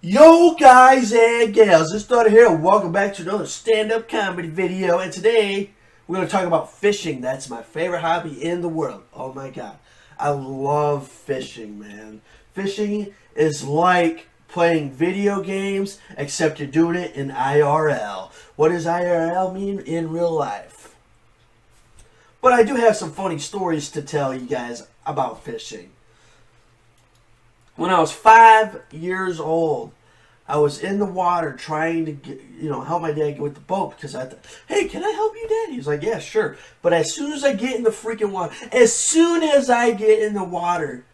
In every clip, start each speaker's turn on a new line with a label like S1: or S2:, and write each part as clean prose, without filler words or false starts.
S1: Yo guys and gals, it's Daughter here and welcome back to another stand-up comedy video. And today we're going to talk about fishing. That's my favorite hobby in the world. Oh my god. I love fishing, man. Fishing is like playing video games, except you're doing it in IRL. What does IRL mean? In real life. But I do have some funny stories to tell you guys about fishing. When I was 5 years old, I was in the water trying to help my dad get with the boat because I thought, hey, can I help you, Dad? He was like, yeah, sure. But as soon as I get in the freaking water,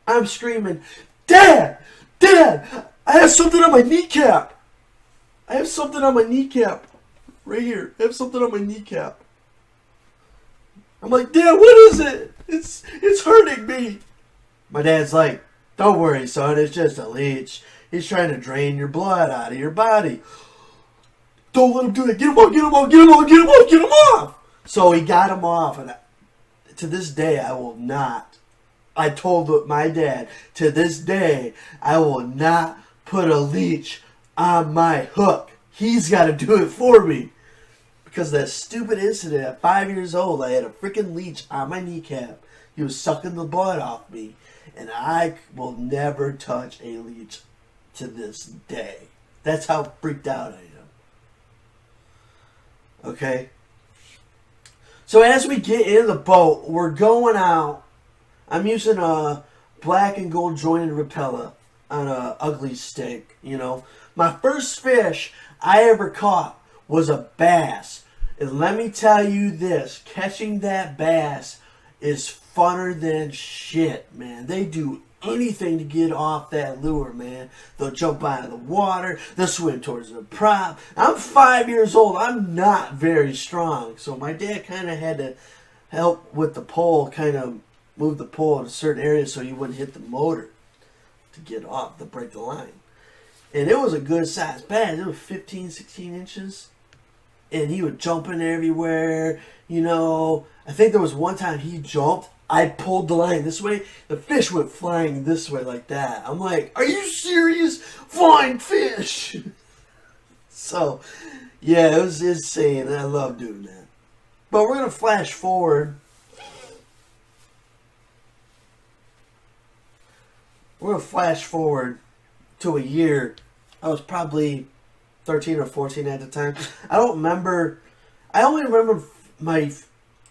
S1: I'm screaming, Dad, Dad, I have something on my kneecap. I have something on my kneecap. Right here. I have something on my kneecap. I'm like, Dad, what is it? It's hurting me. My dad's like, don't worry, son, it's just a leech. He's trying to drain your blood out of your body. Don't let him do that. Get him off, get him off, get him off, get him off, get him off. So he got him off, and to this day, I will not. I told my dad, to this day, I will not put a leech on my hook. He's got to do it for me. Because of that stupid incident at 5 years old, I had a freaking leech on my kneecap. He was sucking the blood off me. And I will never touch a leech to this day. That's how freaked out I am. Okay? So as we get in the boat, we're going out. I'm using a black and gold jointed repeller on a ugly stick, My first fish I ever caught was a bass. And let me tell you this, catching that bass is funner than shit, man. They do anything to get off that lure, man. They'll jump out of the water. They'll swim towards the prop. I'm 5 years old. I'm not very strong. So my dad kind of had to help with the pole, kind of move the pole in a certain area so you wouldn't hit the motor to get off, to break the line. And it was a good size bass. It was 15, 16 inches. And he was jumping everywhere, I think there was one time he jumped. I pulled the line this way. The fish went flying this way like that. I'm like, are you serious? Flying fish! So, yeah, it was insane. I love doing that. But we're going to flash forward. We're going to flash forward to a year. I was probably 13 or 14 at the time. I don't remember. I only remember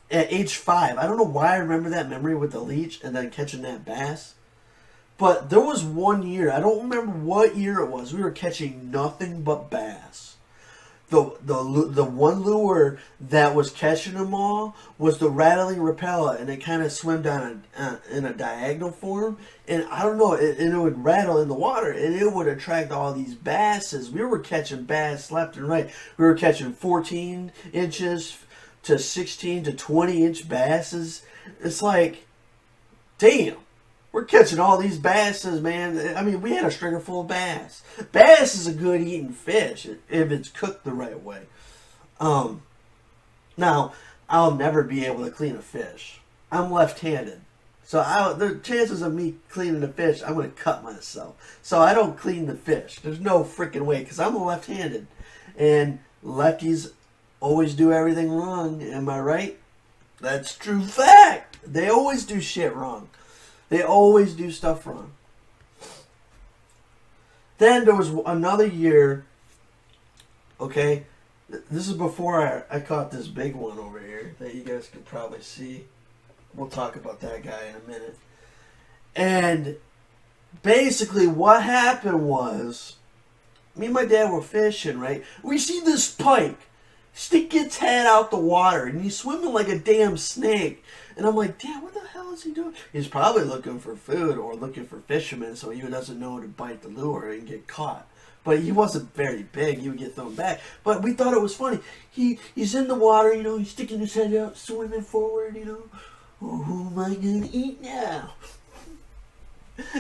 S1: at age 5. I don't know why I remember that memory with the leech and then catching that bass. But there was one year, I don't remember what year it was, we were catching nothing but bass. The one lure that was catching them all was the rattling repeller, and it kind of swam down in a diagonal form. And I don't know, and it would rattle in the water, and it would attract all these basses. We were catching bass left and right. We were catching 14 inches to 16 to 20 inch basses. It's like, damn. We're catching all these basses, man. I mean, we had a stringer full of bass. Bass is a good eating fish if it's cooked the right way. Now, I'll never be able to clean a fish. I'm left-handed. So the chances of me cleaning a fish, I'm going to cut myself. So I don't clean the fish. There's no freaking way because I'm left-handed. And lefties always do everything wrong. Am I right? That's true fact. They always do shit wrong. They always do stuff wrong. Then there was another year, okay, this is before I caught this big one over here that you guys can probably see. We'll talk about that guy in a minute. And basically what happened was, me and my dad were fishing, right? We see this pike stick its head out the water, and he's swimming like a damn snake. And I'm like, Dad, what the hell is he doing? He's probably looking for food or looking for fishermen, so he doesn't know to bite the lure and get caught. But he wasn't very big. He would get thrown back. But we thought it was funny. He's in the water, he's sticking his head out, swimming forward, Oh, who am I going to eat now?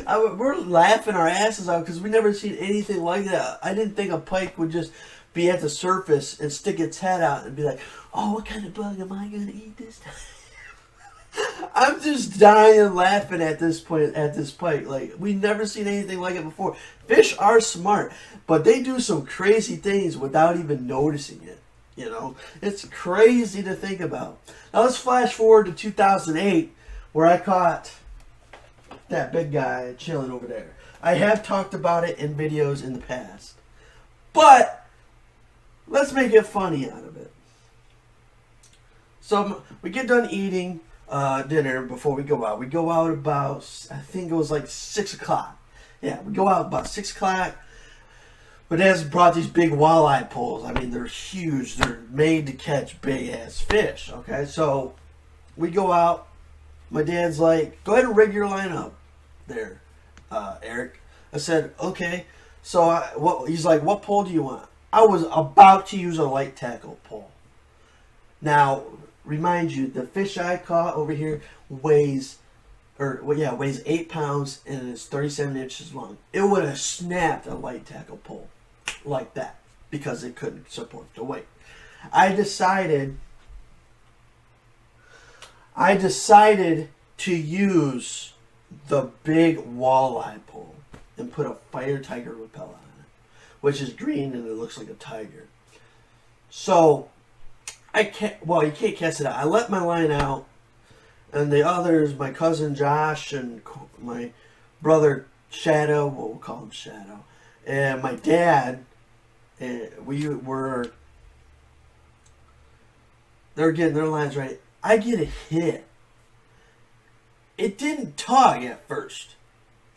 S1: We're laughing our asses out because we never seen anything like that. I didn't think a pike would just be at the surface and stick its head out and be like, oh, what kind of bug am I going to eat this time? I'm just dying laughing at this point. Like, we've never seen anything like it before. Fish are smart, but they do some crazy things without even noticing it. You know, it's crazy to think about. Now let's flash forward to 2008, where I caught that big guy chilling over there. I have talked about it in videos in the past, but let's make it funny out of it. So we get done eating dinner before we go out. We go out about, I think it was like 6 o'clock. Yeah, we go out about 6 o'clock. But Dad's brought these big walleye poles. I mean, they're huge. They're made to catch big-ass fish, okay? So we go out. My dad's like, go ahead and rig your line up there, Eric. I said, okay. So he's like, what pole do you want? I was about to use a light tackle pole. Now, remind you, the fish I caught over here weighs 8 pounds and is 37 inches long. It would have snapped a light tackle pole like that because it couldn't support the weight. I decided to use the big walleye pole and put a fire tiger repellent on it, which is green and it looks like a tiger. So you can't cast it out. I let my line out, and the others, my cousin Josh and my brother Shadow, we'll call him Shadow, and my dad, and they're getting their lines ready. I get a hit. It didn't tug at first.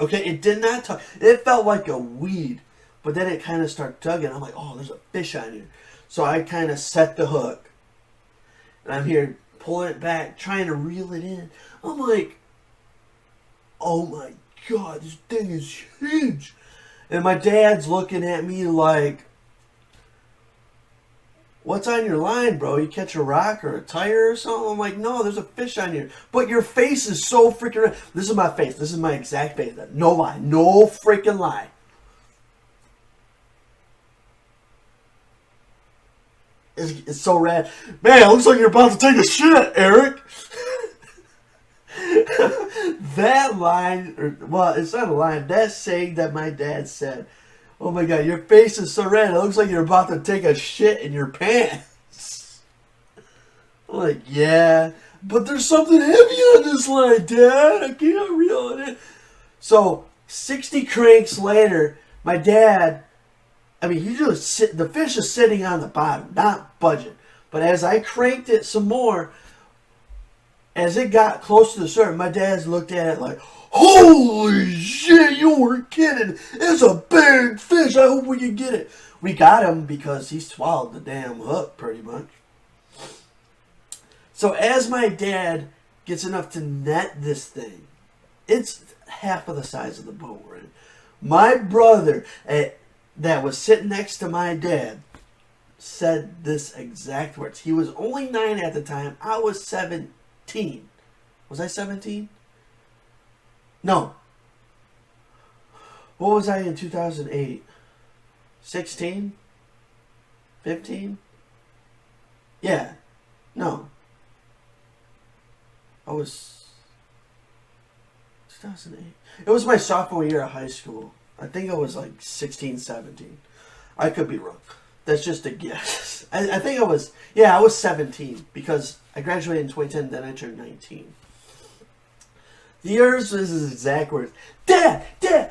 S1: Okay, it did not tug. It felt like a weed, but then it kind of started tugging. I'm like, oh, there's a fish on here. So I kind of set the hook, and I'm here pulling it back, trying to reel it in. I'm like, oh my God, this thing is huge. And my dad's looking at me like, what's on your line, bro? You catch a rock or a tire or something? I'm like, no, there's a fish on here. But your face is so freaking red. This is my face. This is my exact face. No lie. No freaking lie. It's so red. Man, it looks like you're about to take a shit, Eric. That line, well, it's not a line. That saying that my dad said, oh my God, your face is so red. It looks like you're about to take a shit in your pants. I'm like, yeah, but there's something heavy on this line, Dad. I can't reel it in. So 60 cranks later, my dad, the fish is sitting on the bottom, not budging. But as I cranked it some more, as it got close to the surface, my dad's looked at it like, holy shit, you weren't kidding. It's a big fish. I hope we can get it. We got him because he swallowed the damn hook pretty much. So as my dad gets enough to net this thing, it's half of the size of the boat we're in. My brother that was sitting next to my dad said this exact words. He was only 9 at the time. I was 17. Was I 17? No. What was I in 2008? 16? 15? Yeah. No. I was 2008. It was my sophomore year of high school. I think I was like 16, 17. I could be wrong. That's just a guess. I think I was 17 because I graduated in 2010, then I turned 19. Yours is his exact words. Dad,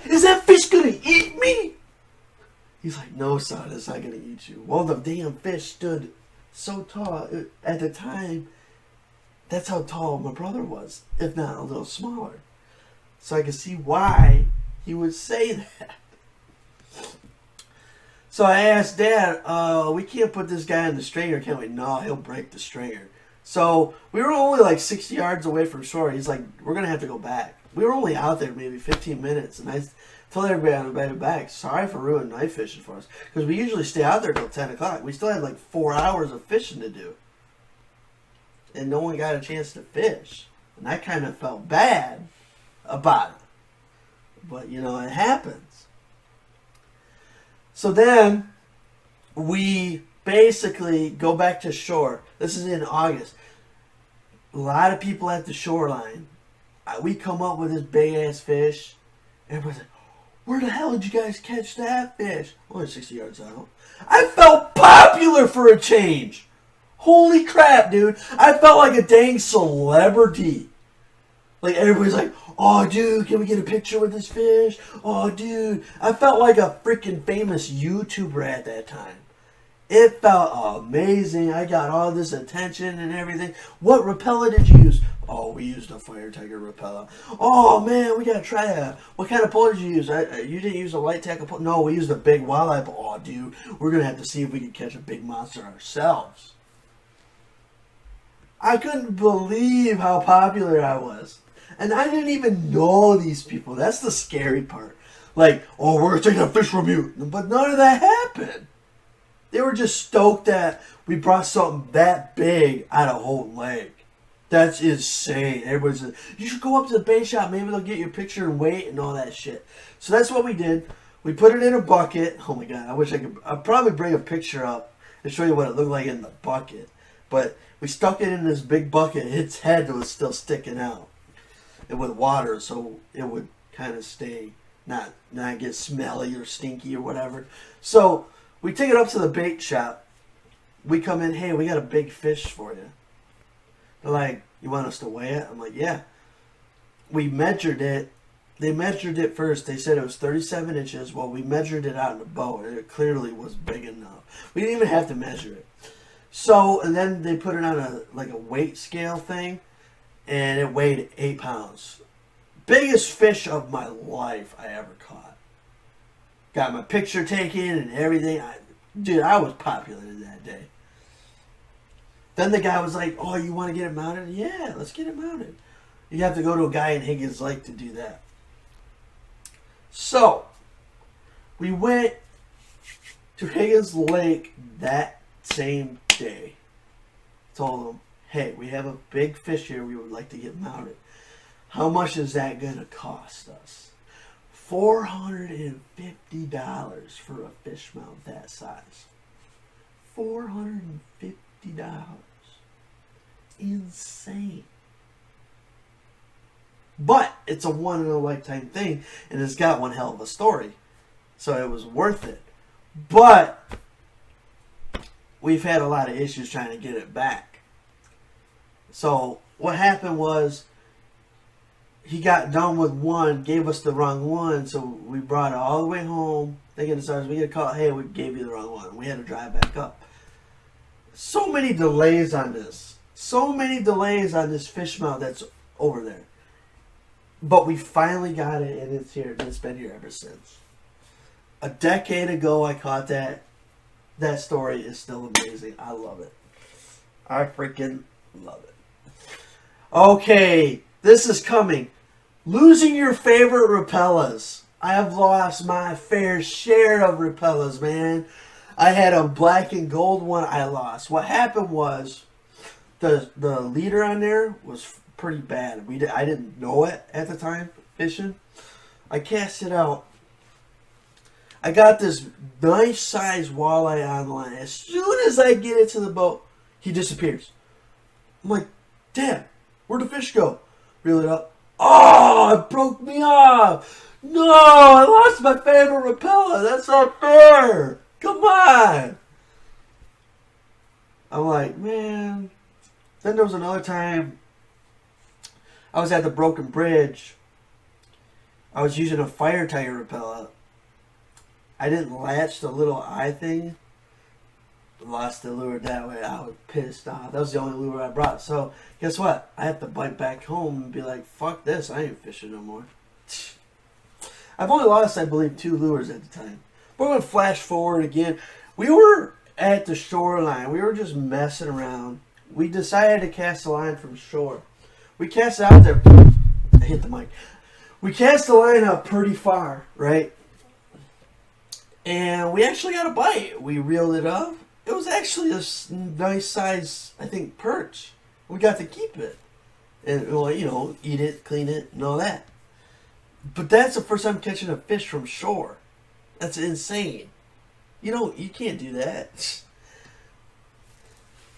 S1: is that fish gonna eat me? He's like, no, son, it's not gonna eat you. Well, the damn fish stood so tall. At the time, that's how tall my brother was, if not a little smaller. So I could see why he would say that. So I asked Dad, we can't put this guy on the stringer, can we? No, he'll break the stringer. So we were only like 60 yards away from shore. He's like, we're going to have to go back. We were only out there maybe 15 minutes. And I told everybody on the way back, sorry for ruining night fishing for us. Because we usually stay out there till 10 o'clock. We still had like 4 hours of fishing to do. And no one got a chance to fish. And I kind of felt bad about it. But, you know, it happens. So then we basically go back to shore. This is in August. A lot of people at the shoreline. We come up with this big ass fish. Everybody's like, where the hell did you guys catch that fish? Only 60 yards out. I felt popular for a change. Holy crap, dude. I felt like a dang celebrity. Like, everybody's like, oh, dude, can we get a picture with this fish? Oh, dude. I felt like a freaking famous YouTuber at that time. It felt amazing. I got all this attention and everything. What repellent did you use? Oh, we used a Fire Tiger repellent. Oh, man, we got to try that. What kind of pole did you use? You didn't use a light tackle pole? No, we used a big walleye pole. Oh, dude, we're going to have to see if we can catch a big monster ourselves. I couldn't believe how popular I was. And I didn't even know these people. That's the scary part. Like, oh, we're going to take a fish from you. But none of that happened. They were just stoked that we brought something that big out of Houghton Lake. That's insane. Everybody's like, you should go up to the bait shop. Maybe they'll get your picture and weight and all that shit. So that's what we did. We put it in a bucket. Oh my God, I wish I could. I'd probably bring a picture up and show you what it looked like in the bucket. But we stuck it in this big bucket. Its head was still sticking out. It with water, so it would kind of stay, not get smelly or stinky or whatever. So we take it up to the bait shop. We come in, hey, we got a big fish for you. They're like, you want us to weigh it? I'm like, yeah. We measured it. They measured it first. They said it was 37 inches. Well, we measured it out in the boat, and it clearly was big enough. We didn't even have to measure it. So, and then they put it on a weight scale thing, and it weighed 8 pounds. Biggest fish of my life I ever caught. Got my picture taken and everything. Dude, I was popular that day. Then the guy was like, oh, you want to get it mounted? Yeah, let's get it mounted. You have to go to a guy in Higgins Lake to do that. So, we went to Higgins Lake that same day. Told them, hey, we have a big fish here we would like to get mounted. How much is that going to cost us? $450 for a fish mount that size. $450. Insane. But it's a one in a lifetime thing, and it's got one hell of a story. So it was worth it. But we've had a lot of issues trying to get it back. So what happened was he got done with one, gave us the wrong one, so we brought it all the way home. Thinking we get a call, hey, we gave you the wrong one. We had to drive back up. So many delays on this. So many delays on this fish mount that's over there. But we finally got it, and it's here, and it's been here ever since. A decade ago, I caught that. That story is still amazing. I love it. I freaking love it. Okay, this is coming. Losing your favorite repellas. I have lost my fair share of repellas, man. I had a black and gold one I lost. What happened was the leader on there was pretty bad. I didn't know it at the time fishing. I cast it out. I got this nice size walleye on line. As soon as I get it to the boat, he disappears. I'm like, Dad, where'd the fish go? Reel it up. Oh, it broke me off. No, I lost my favorite repellent. That's not fair. Come on. I'm like, man. Then there was another time I was at the Broken Bridge. I was using a Fire Tiger repellent. I didn't latch the little eye thing. Lost the lure that way. I was pissed off. That was the only lure I brought. So, guess what? I have to bite back home and be like, fuck this. I ain't fishing no more. I've only lost, I believe, 2 lures at the time. We're going to flash forward again. We were at the shoreline. We were just messing around. We decided to cast the line from shore. We cast it out there. I hit the mic. We cast the line out pretty far, right? And we actually got a bite. We reeled it up. It was actually a nice size, I think, perch. We got to keep it. And, well, you know, eat it, clean it, and all that. But that's the first time catching a fish from shore. That's insane. You know, you can't do that.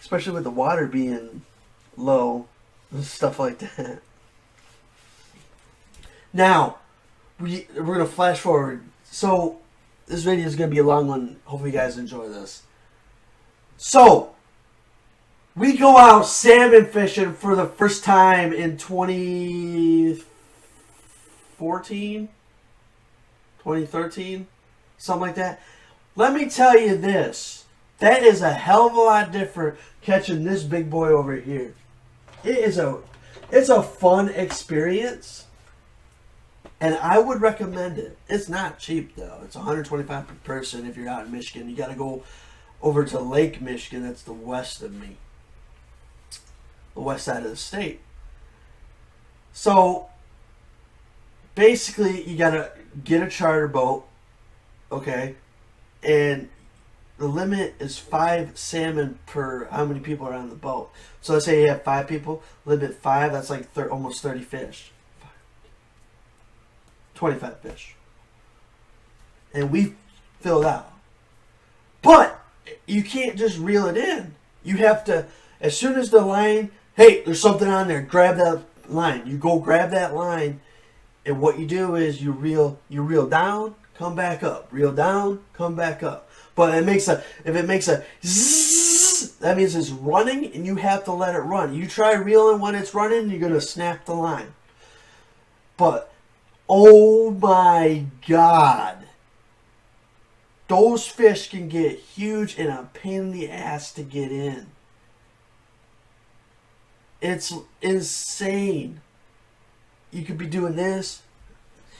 S1: Especially with the water being low. stuff like that. Now, we're going to flash forward. So, this video is going to be a long one. Hopefully you guys enjoy this. So, we go out salmon fishing for the first time in 2014, 2013, something like that. Let me tell you this. That is a hell of a lot different catching this big boy over here. It's a fun experience, and I would recommend it. It's not cheap though. It's $125 per person if you're out in Michigan. You got to go over to Lake Michigan. That's the west of me, the west side of the state. So basically, you got to get a charter boat, okay, and the limit is 5 salmon per how many people are on the boat. So let's say you have 5 people, limit 5, that's like almost 30 fish. 25 fish. And we filled out. But you can't just reel it in. You have to, as soon as the line, hey, there's something on there, grab that line. You go grab that line, and what you do is you reel down, come back up. Reel down, come back up. But if it makes a zzz, that means it's running, and you have to let it run. You try reeling when it's running, you're going to snap the line. But, oh my God. Those fish can get huge and a pain in the ass to get in. It's insane. You could be doing this.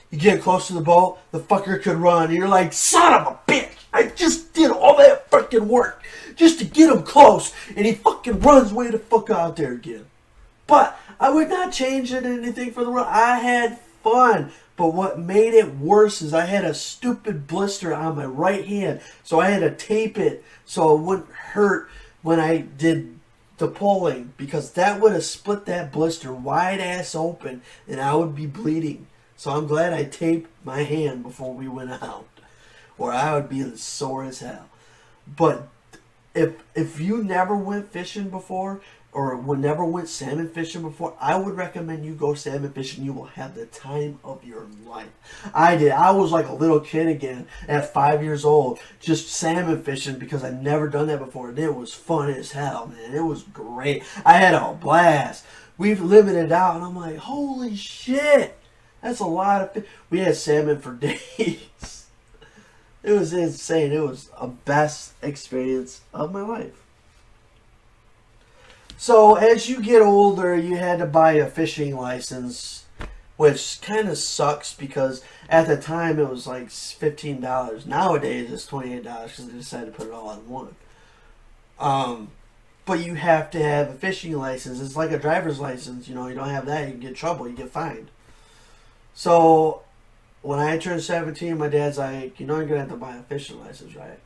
S1: You get close to the boat, the fucker could run. And you're like, son of a bitch. I just did all that fucking work just to get him close. And he fucking runs way the fuck out there again. But I would not change it anything for the run. I had fun. But what made it worse is I had a stupid blister on my right hand. So I had to tape it so it wouldn't hurt when I did the pulling. Because that would have split that blister wide ass open and I would be bleeding. So I'm glad I taped my hand before we went out. Or I would be sore as hell. But if you never went fishing before, or never went salmon fishing before, I would recommend you go salmon fishing. You will have the time of your life. I did. I was like a little kid again at 5 years old, just salmon fishing because I'd never done that before. And it was fun as hell, man. It was great. I had a blast. We've limited out, and I'm like, holy shit. That's a lot of fish. We had salmon for days. It was insane. It was a best experience of my life. So as you get older, you had to buy a fishing license, which kind of sucks because at the time it was like $15. Nowadays it's $28 because they decided to put it all in one. But you have to have a fishing license. It's like a driver's license. You know, you don't have that, you get in trouble, you get fined. So when I turned 17, my dad's like, you know you're going to have to buy a fishing license, right?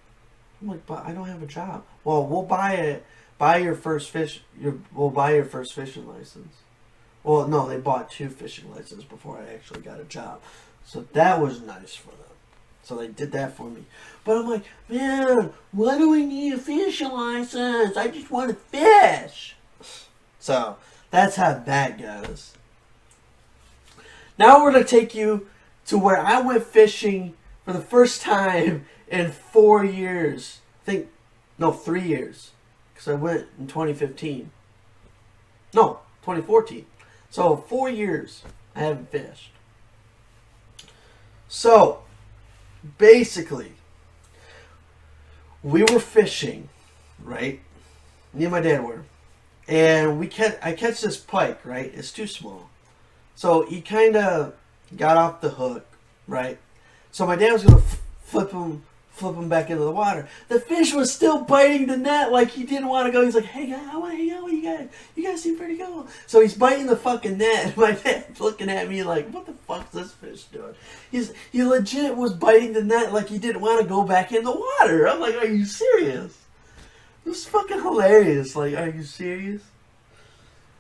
S1: I'm like, but I don't have a job. Well, we'll buy it. Buy your first fish. We'll buy your first fishing license. Well, no, they bought 2 fishing licenses before I actually got a job. So that was nice for them. So they did that for me. But I'm like, man, why do we need a fishing license? I just want to fish. So that's how that goes. Now we're going to take you to where I went fishing for the first time in 4 years. 3 years. Because I went in 2015. No, 2014. So 4 years I haven't fished. So basically, we were fishing, right? Me and my dad were. And I catch this pike, right? It's too small. So he kind of got off the hook, right? So my dad was going to flip him back into the water. The fish was still biting the net like he didn't want to go. He's like, hey, guys, I want to hang out with you guys. You guys seem pretty cool. So he's biting the fucking net. And my dad's looking at me like, what the fuck's this fish doing? He legit was biting the net like he didn't want to go back in the water. I'm like, are you serious? It was fucking hilarious. Like, are you serious?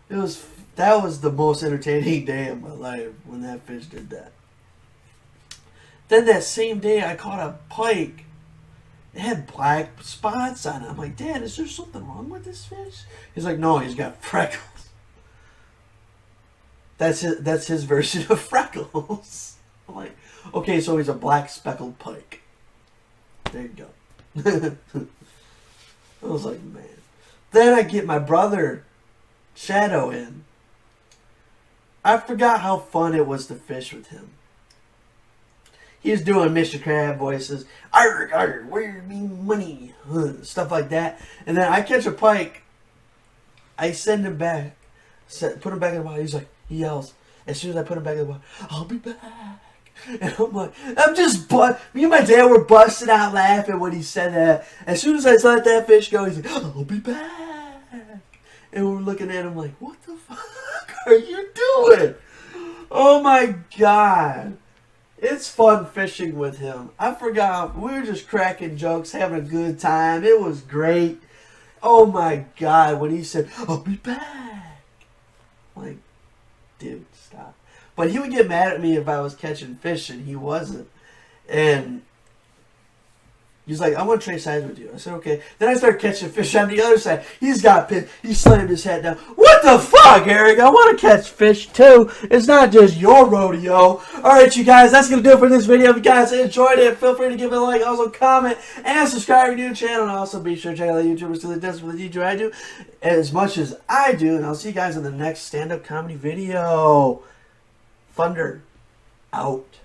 S1: That was the most entertaining day of my life when that fish did that. Then that same day I caught a pike. It had black spots on it. I'm like, Dad, is there something wrong with this fish? He's like, no, he's got freckles. That's his version of Freckles. I'm like, okay, so he's a black speckled pike. There you go. I was like, man. Then I get my brother Shadow in. I forgot how fun it was to fish with him. He was doing Mr. Crab voices. Arr, arr, where's me money? Stuff like that. And then I catch a pike. I send him back. Put him back in the water. He's like, he yells. As soon as I put him back in the water, I'll be back. And I'm like, me and my dad were busting out laughing when he said that. As soon as I let that fish go, he's like, I'll be back. And we're looking at him like, what the fuck are you doing? Oh my God. It's fun fishing with him. I forgot. We were just cracking jokes, having a good time. It was great. Oh my God. When he said, I'll be back. Like, dude, stop. But he would get mad at me if I was catching fish and he wasn't. And he's like, I want to trade sides with you. I said, okay. Then I started catching fish on the other side. He's got pissed. He slammed his head down. What the fuck, Eric? I want to catch fish too. It's not just your rodeo. Alright, you guys, that's going to do it for this video. If you guys enjoyed it, feel free to give it a like, also comment, and subscribe to the channel. And also be sure to check out the YouTubers who does what they do I do as much as I do. And I'll see you guys in the next stand-up comedy video. Thunder out.